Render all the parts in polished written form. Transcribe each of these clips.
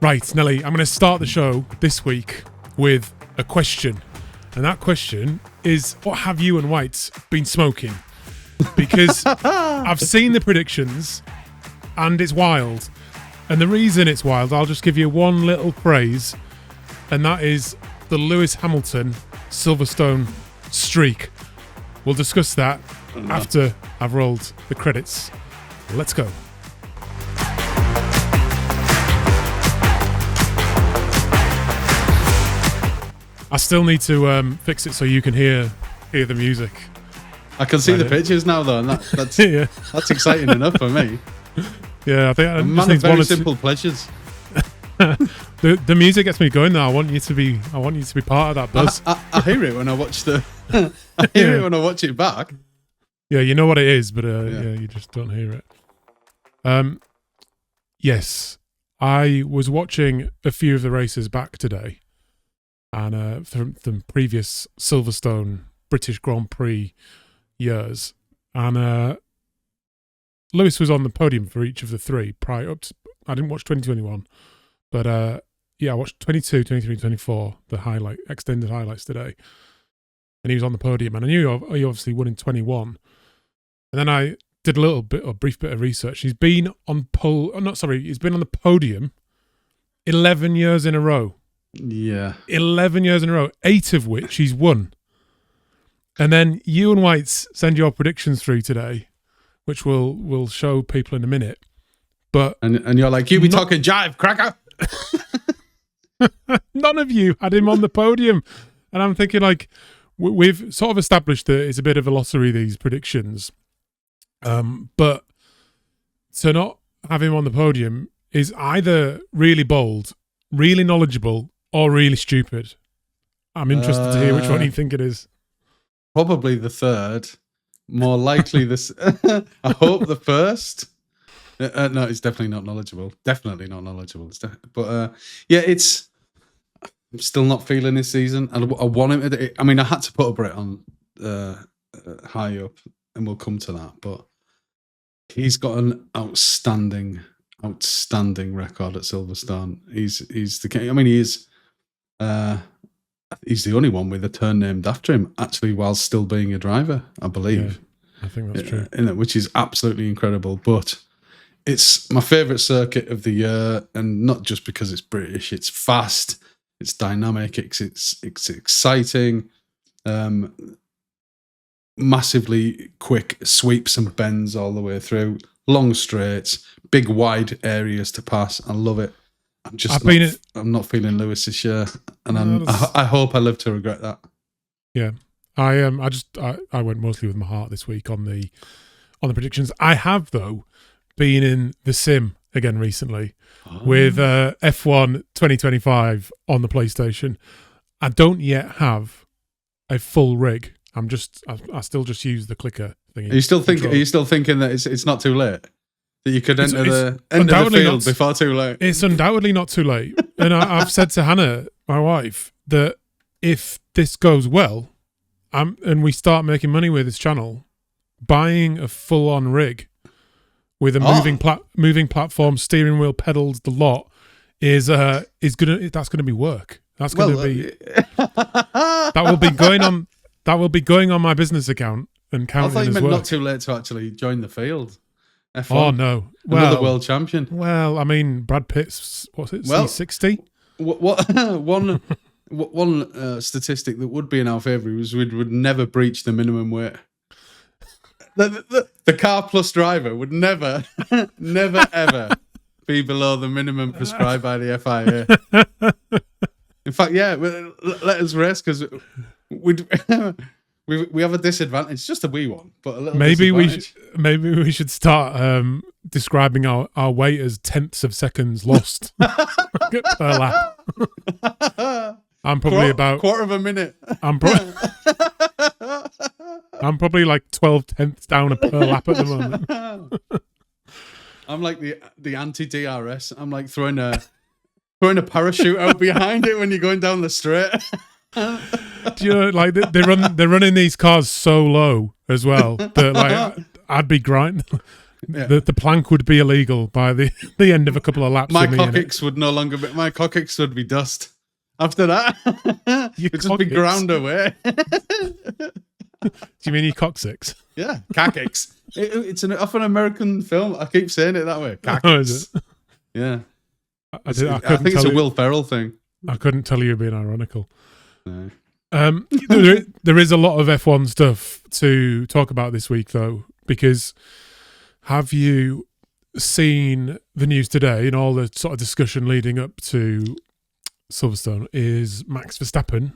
Right, Nelly, I'm going to start the show this week with a question. And that question is, what have you and Whites been smoking? Because I've seen the predictions and it's wild. And the reason it's wild, I'll just give you one little phrase, and that is the Lewis Hamilton Silverstone streak. We'll discuss that after I've rolled the credits. Let's go. I still need to fix it so you can hear the music. I can see the pictures now, though, and that's yeah. That's exciting enough for me. Yeah, I think I man of very simple pleasures. The music gets me going now. I want you to be part of that buzz. I hear it when I watch it when I watch it back. Yeah, you know what it is, but yeah, you just don't hear it. Yes, I was watching a few of the races back today. And from previous Silverstone British Grand Prix years, and Lewis was on the podium for each of the three. Prior up to, I didn't watch 2021, but I watched 22, 23, 24, the extended highlights today, and he was on the podium. And I knew he obviously won in 21, and then I did a brief bit of research. He's been on he's been on the podium 11 years in a row. Yeah. 11 years in a row, 8 of which he's won. And then you and Whites send your predictions through today, which we'll show people in a minute. But and you're like, you be talking jive, cracker. None of you had him on the podium. And I'm thinking, like, we've sort of established that it's a bit of a lottery, these predictions. But to not have him on the podium is either really bold, really knowledgeable, or really stupid. I'm interested to hear which one you think it is. Probably the third. More likely this. I hope the first. No, it's definitely not knowledgeable. Definitely not knowledgeable. I'm still not feeling this season. I want him to. I mean, I had to put a Brit on high up, and we'll come to that. But he's got an outstanding record at Silverstone. He's the king. I mean, he's the only one with a turn named after him, actually, while still being a driver, I believe. Yeah, I think that's true. Which is absolutely incredible. But it's my favourite circuit of the year, and not just because it's British. It's fast, it's dynamic, it's exciting, massively quick sweeps and bends all the way through, long straights, big wide areas to pass. I love it. I'm not feeling Lewis this year, and I hope I live to regret that. Yeah, I went mostly with my heart this week on the predictions. I have, though, been in the sim again recently with F1 2025 on the PlayStation. I don't yet have a full rig. I still just use the clicker thing. Are you still thinking that it's not too late? That you could enter the field before too late? It's undoubtedly not too late. And I've said to Hannah, my wife, that if this goes well, and we start making money with this channel, buying a full-on rig with a moving platform, steering wheel, pedals, the lot that's gonna be work. That's gonna be that will be going on my business account and counting. I thought you as meant work. Not too late to actually join the field. F1. Oh no! Another world champion. Well, I mean, Brad Pitt's C60. One statistic that would be in our favour was we would never breach the minimum weight. The car plus driver would never ever be below the minimum prescribed by the FIA. In fact, yeah, let us race because we have a disadvantage, just a wee one, but a little. Maybe we should start describing our weight as tenths of seconds lost per lap. I'm probably about quarter of a minute. I'm probably like 12 tenths down per lap at the moment. I'm like the anti-DRS. I'm like throwing a parachute out behind it when you're going down the straight. Do you know, like they're running these cars so low as well that like I'd be grinding. The plank would be illegal by the end of a couple of laps. My coccyx would no longer be. My coccyx would be dust. After that, it'd just be ground away. Do you mean your coccyx? Yeah, coccyx. It's an often American film. I keep saying it that way. Coccyx. Oh, is it? Yeah. I think it's a Will Ferrell thing. I couldn't tell you being ironical. No. There is a lot of F1 stuff to talk about this week, though, because have you seen the news today and all the sort of discussion leading up to Silverstone is Max Verstappen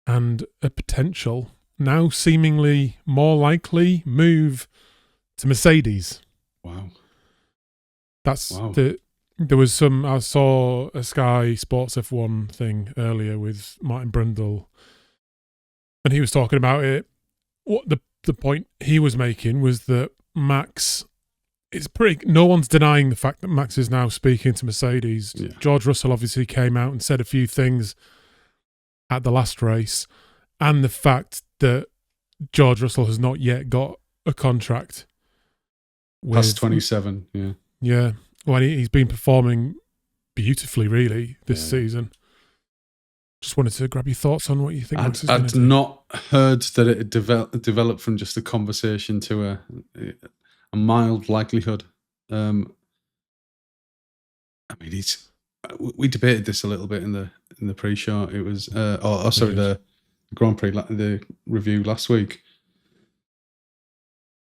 and a potential, now seemingly more likely, move to Mercedes. Wow. There was some, I saw a Sky Sports F1 thing earlier with Martin Brundle, and he was talking about it. What the point he was making was that Max, no one's denying the fact that Max is now speaking to Mercedes. Yeah. George Russell obviously came out and said a few things at the last race, and the fact that George Russell has not yet got a contract. Past 27, yeah. Yeah. Well, he's been performing beautifully, really, this season. Just wanted to grab your thoughts on what you think. I'd not heard that it had developed from just a conversation to a mild likelihood. I mean, we debated this a little bit in the pre-show. It was, the Grand Prix, the review last week.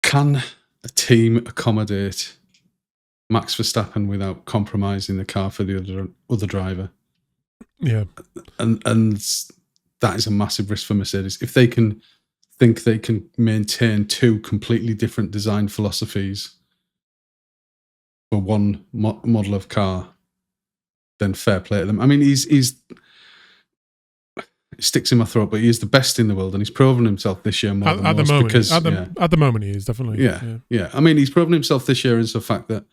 Can a team accommodate Max Verstappen without compromising the car for the other driver? Yeah, and that is a massive risk for Mercedes if they can think they can maintain two completely different design philosophies for one model of car. Then fair play to them. I mean, he's it sticks in my throat, but he is the best in the world, and he's proven himself this year more than most. The moment, because at the moment, he is definitely. Yeah. I mean, he's proven himself this year in the fact that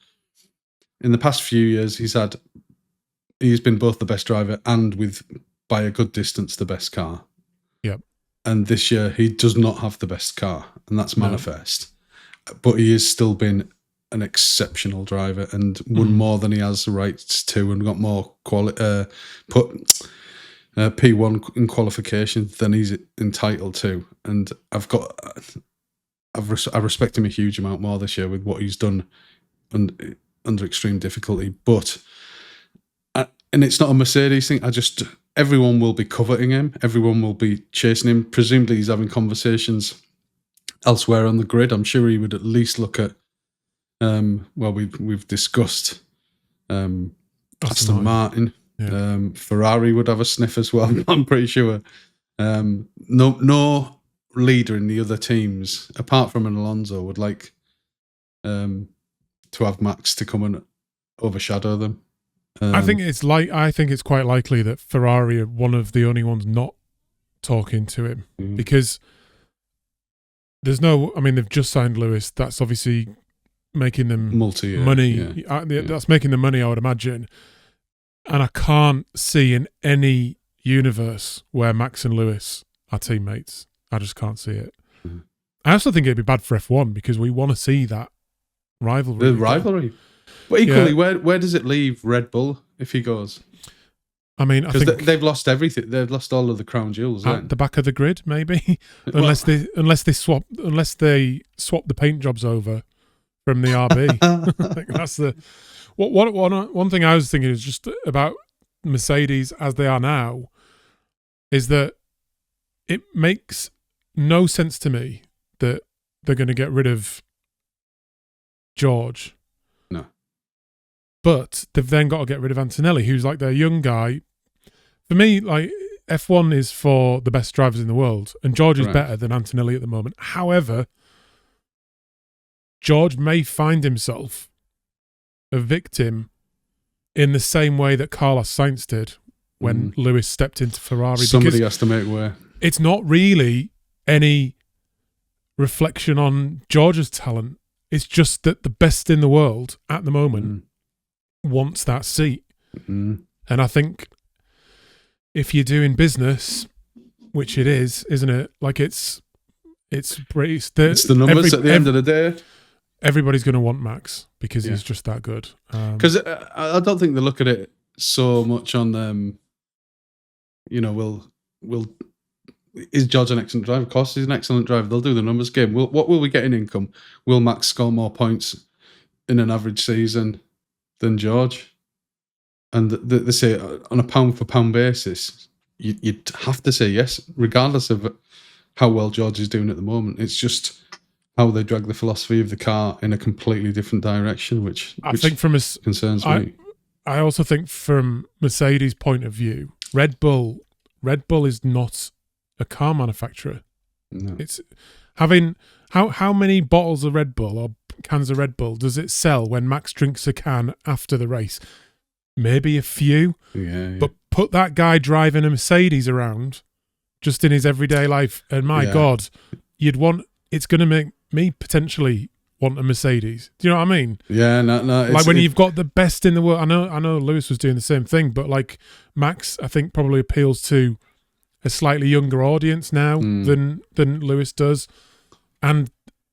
in the past few years he's been both the best driver and by a good distance the best car. Yep. And this year he does not have the best car, and that's manifest. But he has still been an exceptional driver and won more than he has the rights to, and got more P1 in qualification than he's entitled to. And I respect him a huge amount more this year with what he's done under extreme difficulty. But and it's not a Mercedes thing. Everyone will be coveting him. Everyone will be chasing him. Presumably he's having conversations elsewhere on the grid. I'm sure he would at least look at, we've discussed Aston Martin. Yeah. Ferrari would have a sniff as well, I'm pretty sure. No leader in the other teams, apart from an Alonso, would like to have Max to come and overshadow them. I think it's quite likely that Ferrari are one of the only ones not talking to him, because they've just signed Lewis. That's obviously making them money. That's making them money, I would imagine. And I can't see in any universe where Max and Lewis are teammates. I just can't see it. Mm-hmm. I also think it'd be bad for F1 because we want to see that rivalry. The rivalry. But equally, where does it leave Red Bull if he goes? I mean, because they've lost everything. They've lost all of the crown jewels at the back of the grid, maybe. unless they swap the paint jobs over from the RB. I think that's the one thing I was thinking is just about Mercedes as they are now, is that it makes no sense to me that they're going to get rid of George. No. But they've then got to get rid of Antonelli, who's like their young guy. For me, like, F1 is for the best drivers in the world, and George is better than Antonelli at the moment. However, George may find himself a victim in the same way that Carlos Sainz did when Lewis stepped into Ferrari. Somebody has to make way. It's not really any reflection on George's talent. It's just that the best in the world at the moment wants that seat. And I think if you're doing business, which it is, isn't it? Like it's the numbers at the end of the day. everybody's going to want Max because he's just that good. Because I don't think they look at it so much on, is George an excellent driver? Of course, he's an excellent driver. They'll do the numbers game. What will we get in income? Will Max score more points in an average season than George? And they say on a pound for pound basis, you'd have to say yes, regardless of how well George is doing at the moment. It's just how they drag the philosophy of the car in a completely different direction, which I think concerns me. I also think from Mercedes' point of view, Red Bull is not a car manufacturer. No. It's having how many bottles of Red Bull or cans of Red Bull does it sell when Max drinks a can after the race? Maybe a few. Yeah. But put that guy driving a Mercedes around just in his everyday life, and my God, it's going to make me potentially want a Mercedes. Do you know what I mean? Yeah, no. Like when you've got the best in the world. I know Lewis was doing the same thing, but like Max, I think probably appeals to a slightly younger audience now than Lewis does. And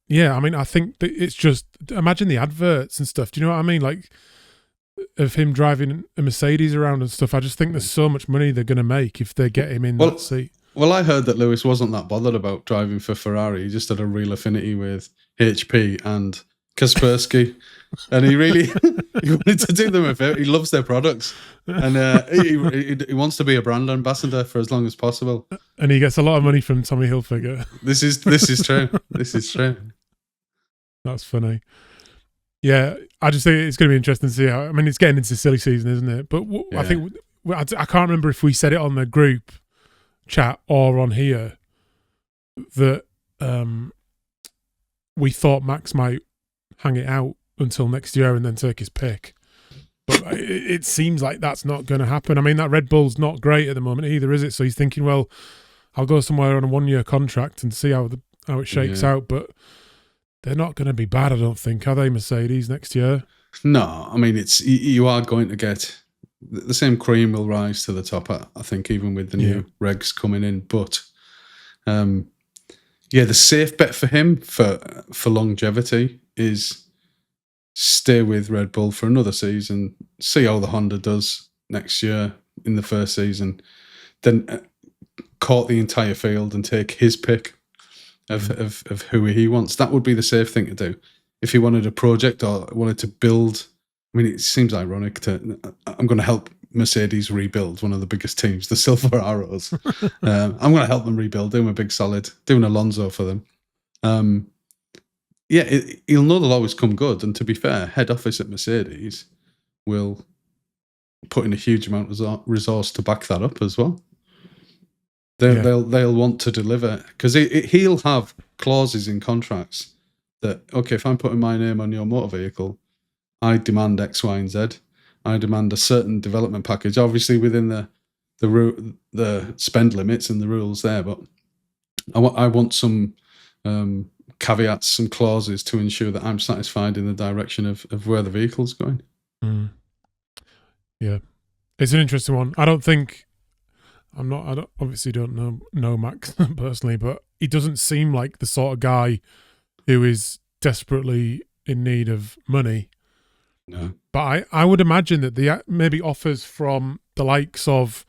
yeah, I mean, I think that it's just, imagine the adverts and stuff. Do you know what I mean? Like of him driving a Mercedes around and stuff. I just think there's so much money they're going to make if they get him in that seat. Well, I heard that Lewis wasn't that bothered about driving for Ferrari. He just had a real affinity with HP and Kaspersky. And he really he wanted to do them a favor. He loves their products. And he wants to be a brand ambassador for as long as possible. And he gets a lot of money from Tommy Hilfiger. This is true. This is true. That's funny. Yeah, I just think it's going to be interesting to see how. I mean, it's getting into silly season, isn't it? But I think I can't remember if we said it on the group chat or on here that we thought Max might hang it out until next year and then take his pick. But it seems like that's not going to happen. I mean, that Red Bull's not great at the moment either, is it? So he's thinking, well, I'll go somewhere on a 1-year contract and see how it shakes out. But they're not going to be bad, I don't think, are they, Mercedes, next year? No, I mean, you are going to get the same cream will rise to the top, I think, even with the new regs coming in. But the safe bet for him for longevity is stay with Red Bull for another season, see how the Honda does next year in the first season, then court the entire field and take his pick of who he wants. That would be the safe thing to do. If he wanted a project or wanted to build, I mean, it seems ironic I'm going to help Mercedes rebuild one of the biggest teams, the Silver Arrows. I'm going to help them rebuild, do them a big solid, doing Alonso for them. He'll know they'll always come good. And to be fair, head office at Mercedes will put in a huge amount of resource to back that up as well. They'll want to deliver, because he'll have clauses in contracts that, okay, if I'm putting my name on your motor vehicle, I demand X, Y, and Z. I demand a certain development package, obviously within the spend limits and the rules there. But I want some caveats, some clauses to ensure that I'm satisfied in the direction of where the vehicle's going. Yeah, it's an interesting one. I obviously don't know Max personally, but he doesn't seem like the sort of guy who is desperately in need of money. No. But I would imagine that the maybe offers from the likes of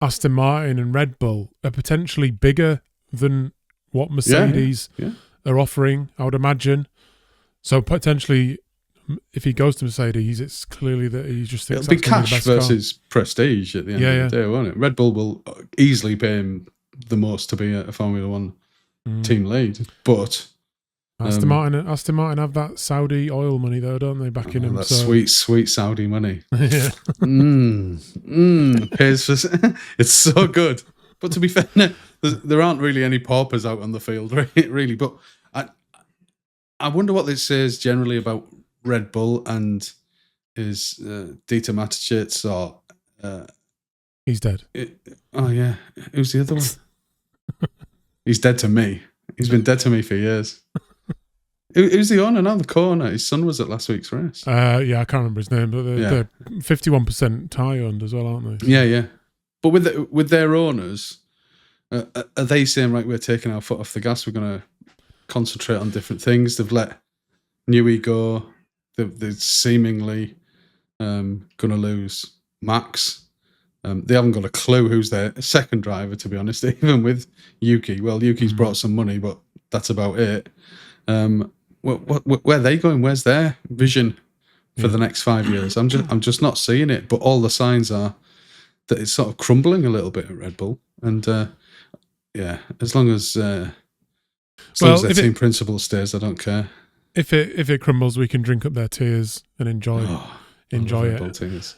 Aston Martin and Red Bull are potentially bigger than what Mercedes are offering, I would imagine. So potentially, if he goes to Mercedes, it's clearly that he just thinks it'll be cash versus prestige at the end of the day, won't it? Red Bull will easily pay him the most to be a Formula One team lead, but Aston Martin have that Saudi oil money though, don't they? Backing him, that sweet Saudi money. Yeah, pays for. It's so good. But to be fair, there aren't really any paupers out on the field, really. But I wonder what this says generally about Red Bull and is Dieter Mateschitz or he's dead. Who's the other one? He's dead to me. He's been dead to me for years. Who's the owner now? The co-owner. His son was at last week's race. I can't remember his name, but they're 51% Thai owned as well, aren't they? Yeah. But with their owners, are they saying, right, we're taking our foot off the gas, we're going to concentrate on different things? They've let New ego. They're seemingly going to lose Max. They haven't got a clue who's their second driver, to be honest, even with Yuki. Well, Yuki's brought some money, but that's about it. Where are they going? Where's their vision for the next 5 years? I'm just not seeing it. But all the signs are that it's sort of crumbling a little bit at Red Bull. And as long as their team principle stays, I don't care. If it crumbles, we can drink up their tears and enjoy it.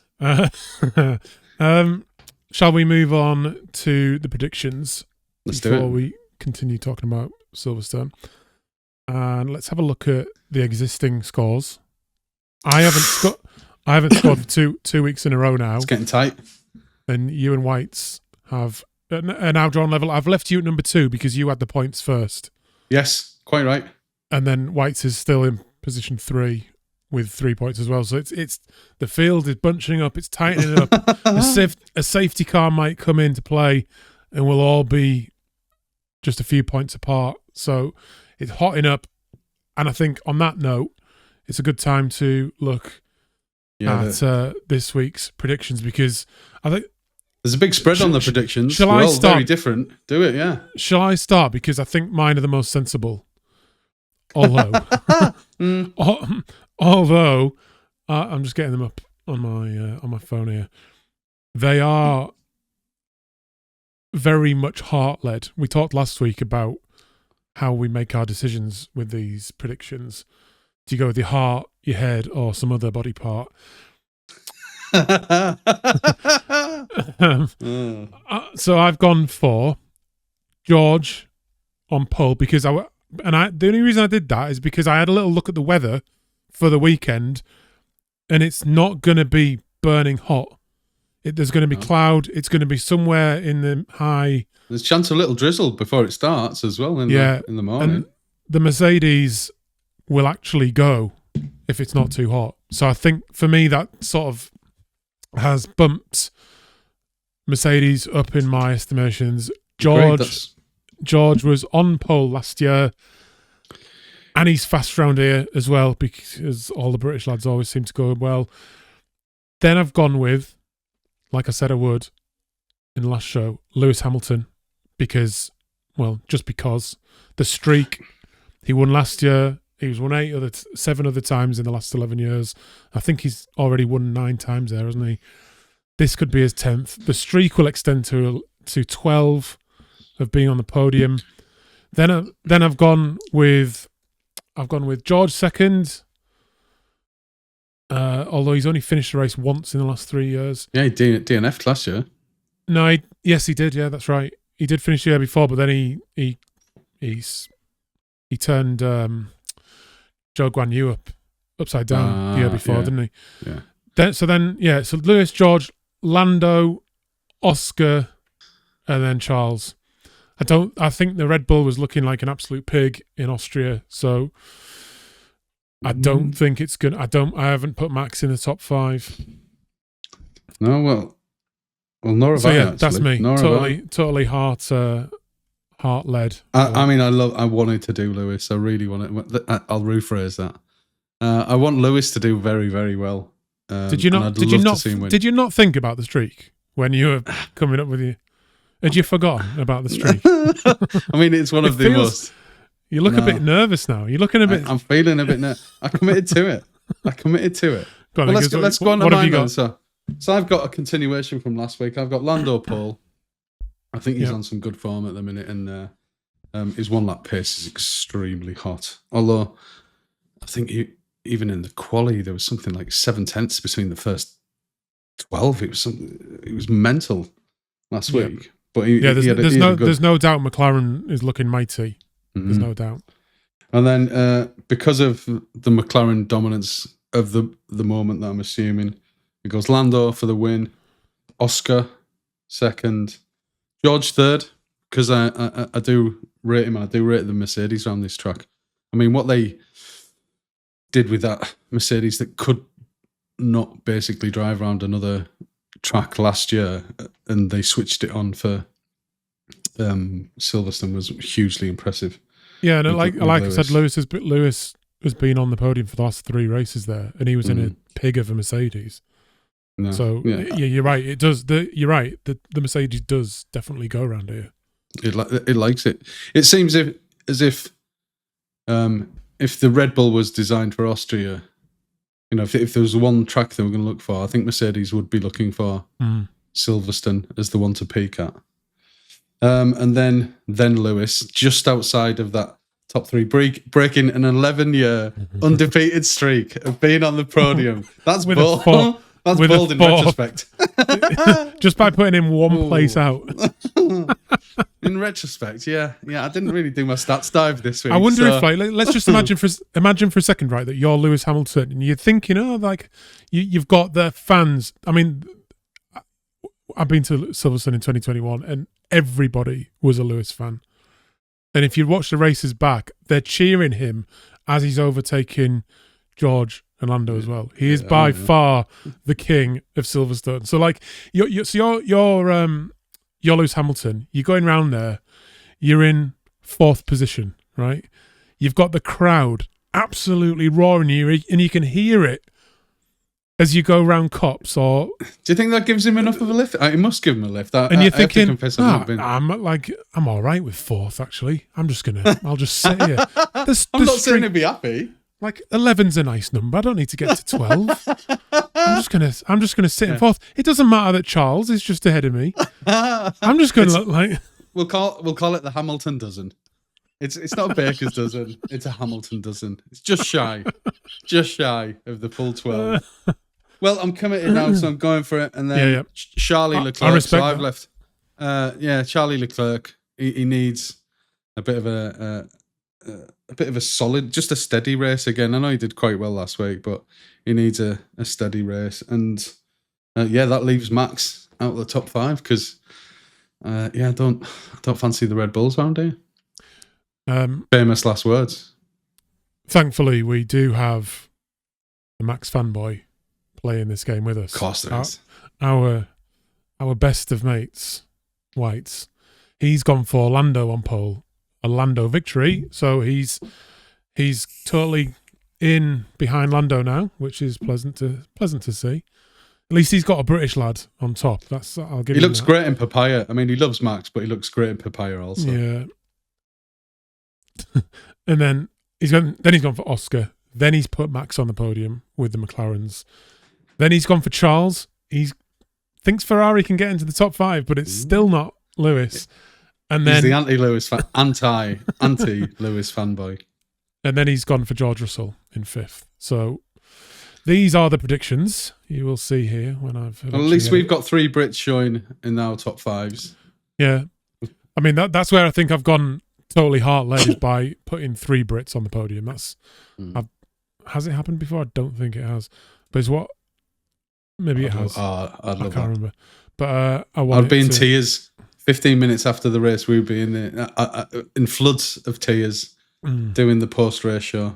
Shall we move on to the predictions before we continue talking about Silverstone? And let's have a look at the existing scores. I haven't scored for two weeks in a row now. It's getting tight. And you and Whites have now drawn level. I've left you at number 2 because you had the points first. Yes, quite right. And then Whites is still in position 3 with 3 points as well. So it's the field is bunching up. It's tightening up. A safety car might come into play, and we'll all be just a few points apart. So it's hotting up. And I think on that note, it's a good time to look at this week's predictions, because I think there's a big spread on the predictions. Shall We're I all start? very different. Do it, yeah. Shall I start? Because I think mine are the most sensible. Although, I'm just getting them up on my phone here. They are very much heart-led. We talked last week about how we make our decisions with these predictions. Do you go with your heart, your head, or some other body part? So I've gone for George on pole, because the only reason I did that is because I had a little look at the weather for the weekend, and it's not going to be burning hot. There's going to be cloud. It's going to be somewhere in the high. There's a chance of a little drizzle before it starts as well in the morning. And the Mercedes will actually go if it's not too hot. So I think for me that sort of has bumped Mercedes up in my estimations. George was on pole last year, and he's fast round here as well, because all the British lads always seem to go well. Then I've gone with, like I said I would in the last show, Lewis Hamilton, because the streak, he won last year. He's won 7 other times in the last 11 years. I think he's already won 9 times there, hasn't he? This could be his 10th. The streak will extend to 12 of being on the podium. Then I've gone with George second. Although he's only finished the race once in the last 3 years. Yeah, he DNF'd last year. No, yes, he did. Yeah, that's right. He did finish the year before, but then he turned Zhou Guanyu upside down the year before, didn't he? Yeah. So Lewis, George, Lando, Oscar, and then Charles. I think the Red Bull was looking like an absolute pig in Austria, so I don't think it's good. I haven't put Max in the top 5. No, well, nor have I. Actually. That's me. Totally heart led. I wanted to do Lewis. I really want it. I'll rephrase that. I want Lewis to do very, very well. Did you not think about the streak when you were coming up with you? Had you forgotten about the streak? I mean, it's one of the most. You look a bit nervous now. You're looking a bit. I'm feeling a bit nervous. I committed to it. Go on, let's go on to mine then. So I've got a continuation from last week. I've got Lando pole. I think he's on some good form at the minute, and his 1 lap pace is extremely hot. Although I think even in the quali there was something like 7/10 between the first 12. It was mental last week. But there's no doubt McLaren is looking mighty. Mm-hmm. There's no doubt. And then because of the McLaren dominance of the moment that I'm assuming, it goes Lando for the win, Oscar second, George third, because I do rate him. I do rate the Mercedes around this track. I mean, what they did with that Mercedes that could not basically drive around another track last year, and they switched it on for Silverstone, was hugely impressive. Yeah, no, like I said, Lewis has been on the podium for the last 3 races there, and he was in a pig of a Mercedes. No. So yeah, you're right. It does. You're right. The Mercedes does definitely go around here. It likes it. It seems as if the Red Bull was designed for Austria, you know, if there was one track they were going to look for, I think Mercedes would be looking for Silverstone as the one to peak at. And then Lewis, just outside of that top 3, breaking an 11-year undefeated streak of being on the podium. That's bold. That's bold in retrospect. Just by putting him one place out. In retrospect, yeah. I didn't really do my stats dive this week. I wonder if, like, let's just imagine for a second, right, that you're Lewis Hamilton, and you're thinking, oh, like, you've got the fans. I mean, I've been to Silverstone in 2021, and everybody was a Lewis fan. And if you watch the races back, they're cheering him as he's overtaking George and Lando as well. He is by far the king of Silverstone. So, like, you're Lewis Hamilton. You're going round there. You're in 4th position, right? You've got the crowd absolutely roaring you, and you can hear it as you go round cops. Or do you think that gives him enough of a lift? It must give him a lift. And you're thinking, I'm all right with 4th. Actually, I'll just sit here. I'm not saying he'd be happy. Like 11's a nice number. I don't need to get to 12. I'm just gonna sit in 4th. It doesn't matter that Charles is just ahead of me. I'm just gonna look like we'll call it the Hamilton dozen. It's not a baker's dozen. It's a Hamilton dozen. It's just shy of the full 12. Well, I'm committed now, so I'm going for it. And then Charlie Leclerc. I respect I've that. left. Charlie Leclerc. He needs a bit of a solid, just a steady race again. I know he did quite well last week, but he needs a steady race. And that leaves Max out of the top 5 because I don't fancy the Red Bulls around here. Famous last words. Thankfully, we do have the Max fanboy playing this game with us. Of course there is. Our best of mates, Whites. He's gone for Lando on pole. A Lando victory, so he's totally in behind Lando now, which is pleasant to see. At least he's got a British lad on top. I'll give him. He looks great in papaya. I mean, he loves Max, but he looks great in papaya also. Yeah. And then he's gone for Oscar. Then he's put Max on the podium with the McLarens. Then he's gone for Charles. He thinks Ferrari can get into the top 5, but it's still not Lewis. And then he's the anti-Lewis fanboy. And then he's gone for George Russell in 5th. So these are the predictions you will see here when I've. Well, at least we've got 3 Brits showing in our top 5s. Yeah, I mean that's where I think I've gone totally heart-led is by putting 3 Brits on the podium. That's has it happened before? I don't think it has. But it's what maybe it has. I can't remember. But I'd be in tears. 15 minutes after the race, we would be in floods of tears doing the post-race show.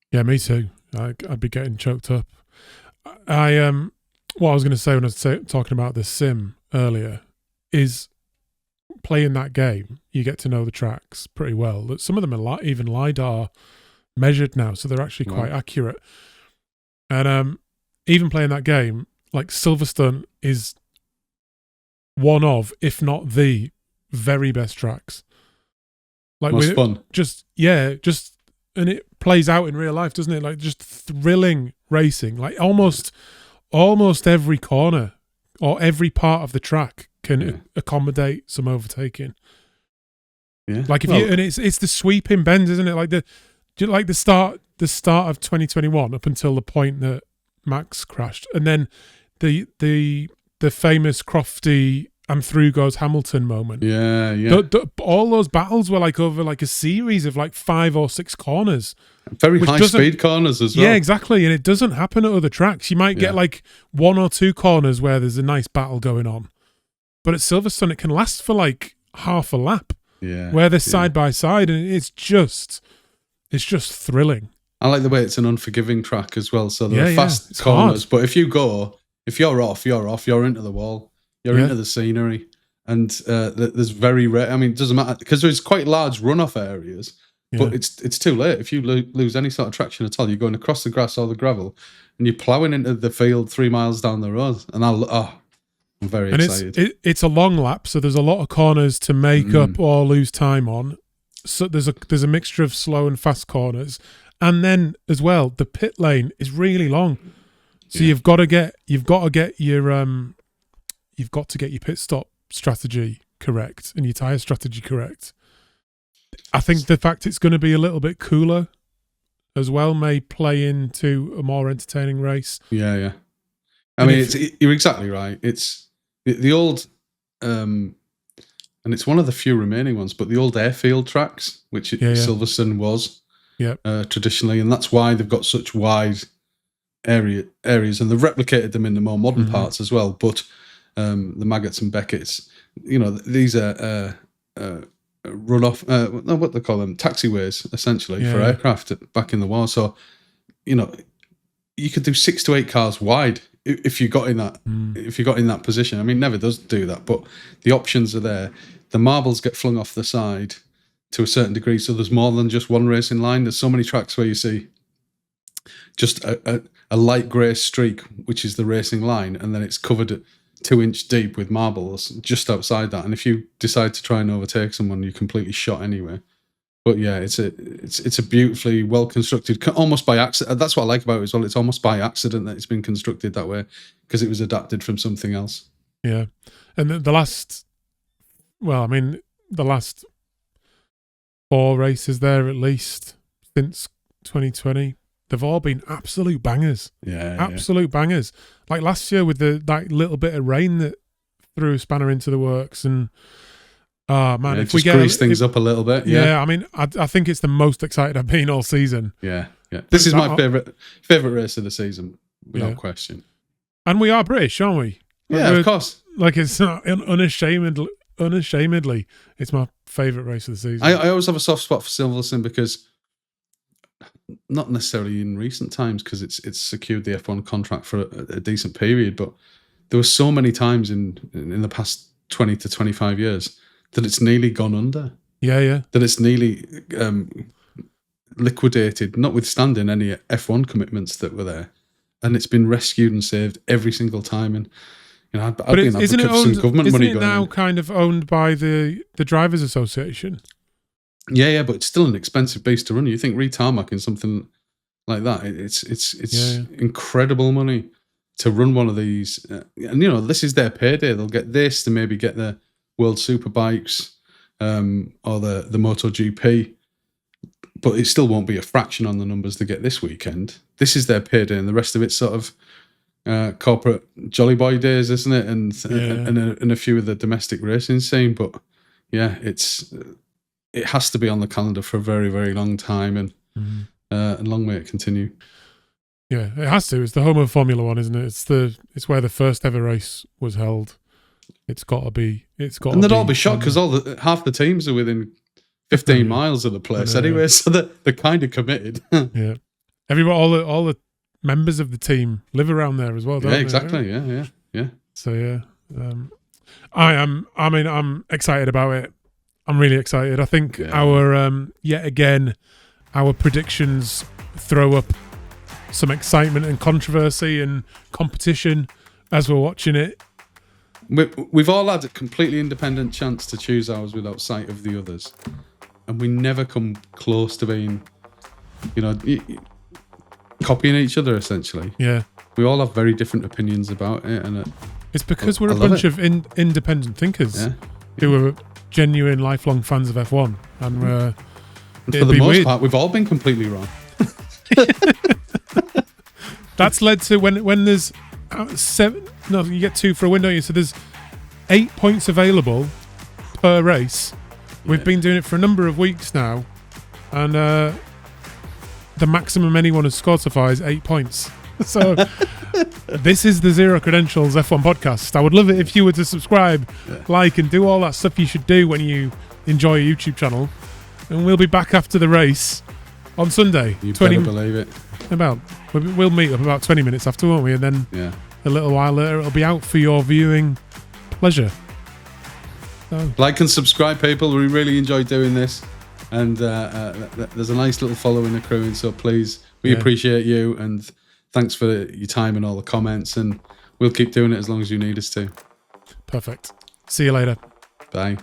Yeah, me too. I'd be getting choked up. What I was going to say when I was talking about the sim earlier is playing that game, you get to know the tracks pretty well. Some of them are even LiDAR measured now, so they're actually quite accurate. And even playing that game, like Silverstone is one of, if not the very best tracks. Like most fun. And it plays out in real life, doesn't it? Like just thrilling racing. Like almost every corner or every part of the track can accommodate some overtaking. Yeah. Like it's the sweeping bends, isn't it? Like the start of 2021 up until the point that Max crashed, and then the famous Crofty and through goes Hamilton moment. Yeah. All those battles were like over like a series of like 5 or 6 corners. Very high speed corners as well. Yeah, exactly. And it doesn't happen at other tracks. You might get like 1 or 2 corners where there's a nice battle going on. But at Silverstone, it can last for like half a lap. Yeah. Where they're side by side, and it's just thrilling. I like the way it's an unforgiving track as well. So there are fast corners, hard. But if you're off, you're into the wall. You're into the scenery, and there's very rare. I mean, it doesn't matter because there's quite large runoff areas. Yeah. But it's too late. If you lose any sort of traction at all, you're going across the grass or the gravel, and you're ploughing into the field 3 miles down the road. And I'm very excited. It's a long lap, so there's a lot of corners to make up or lose time on. So there's a mixture of slow and fast corners, and then as well the pit lane is really long. So you've got to get your pit stop strategy correct and your tyre strategy correct. I think the fact it's going to be a little bit cooler as well may play into a more entertaining race. Yeah. I mean, you're exactly right. It's the old, and it's one of the few remaining ones, but the old airfield tracks, which Silverstone was traditionally, and that's why they've got such wide areas, and they've replicated them in the more modern parts as well. But the Maggots and Beckett's, these are what they call them, taxiways essentially for aircraft back in the war. So you could do 6 to 8 cars wide if you got in that position. I mean, never does do that, but the options are there. The marbles get flung off the side to a certain degree, so there's more than just one racing line. There's so many tracks where you see just a light grey streak, which is the racing line, and then it's covered at 2-inch deep with marbles just outside that. And if you decide to try and overtake someone, you're completely shot anyway. But yeah, it's a beautifully well constructed, almost by accident. That's what I like about it as well. It's almost by accident that it's been constructed that way, because it was adapted from something else. Yeah, and the last 4 races there at least since 2020, they've all been absolute bangers. Absolute bangers. Like last year with that little bit of rain that threw a spanner into the works, and if we grease things up a little bit. Yeah, I mean, I think it's the most excited I've been all season. Yeah. This is my favorite race of the season, without question. And we are British, aren't we? Yeah, of course. Like it's unashamedly, it's my favorite race of the season. I always have a soft spot for Silverstone because, not necessarily in recent times, because it's secured the F1 contract for a decent period, but there were so many times in the past 20 to 25 years that it's nearly gone under. Yeah. That it's nearly liquidated, notwithstanding any F1 commitments that were there, and it's been rescued and saved every single time. And I'd be an advocate for some government money going. Isn't it now kind of owned by the Drivers' Association? Yeah, but it's still an expensive beast to run. You think retarmacking something like that, it's incredible money to run one of these. And this is their payday. They'll get this, they maybe get the World Superbikes or the MotoGP, but it still won't be a fraction on the numbers they get this weekend. This is their payday, and the rest of it's sort of corporate jolly boy days, isn't it? And a few of the domestic racing scene. But yeah, it has to be on the calendar for a very, very long time, and long may it continue. Yeah, it has to. It's the home of Formula One, isn't it? It's where the first ever race was held. It's got to be. And they'd all be shocked because half the teams are within 15 miles of the place anyway, so they're kind of committed. Yeah, all the members of the team live around there as well. Don't they? Exactly. Yeah. So yeah, I'm excited about it. I'm really excited. I think our predictions throw up some excitement and controversy and competition as we're watching it. We've all had a completely independent chance to choose ours without sight of the others, and we never come close to being, copying each other essentially. Yeah, we all have very different opinions about it, and it's because we're a bunch of independent thinkers who are genuine lifelong fans of F1, and for the most part, we've all been completely wrong. That's led to when there's 7. No, you get 2 for a win, don't you? So there's 8 points available per race. We've been doing it for a number of weeks now, and the maximum anyone has scored so far is 8 points. So this is the Zero Credentials F1 podcast. I would love it if you were to subscribe, like, and do all that stuff you should do when you enjoy a YouTube channel. And we'll be back after the race on Sunday. You better believe it. We'll meet up about 20 minutes after, won't we? And then a little while later, it'll be out for your viewing pleasure. So. Like and subscribe, people. We really enjoy doing this. and there's a nice little following accruing. So please, we appreciate you, and thanks for your time and all the comments. And we'll keep doing it as long as you need us to. Perfect. See you later. Bye.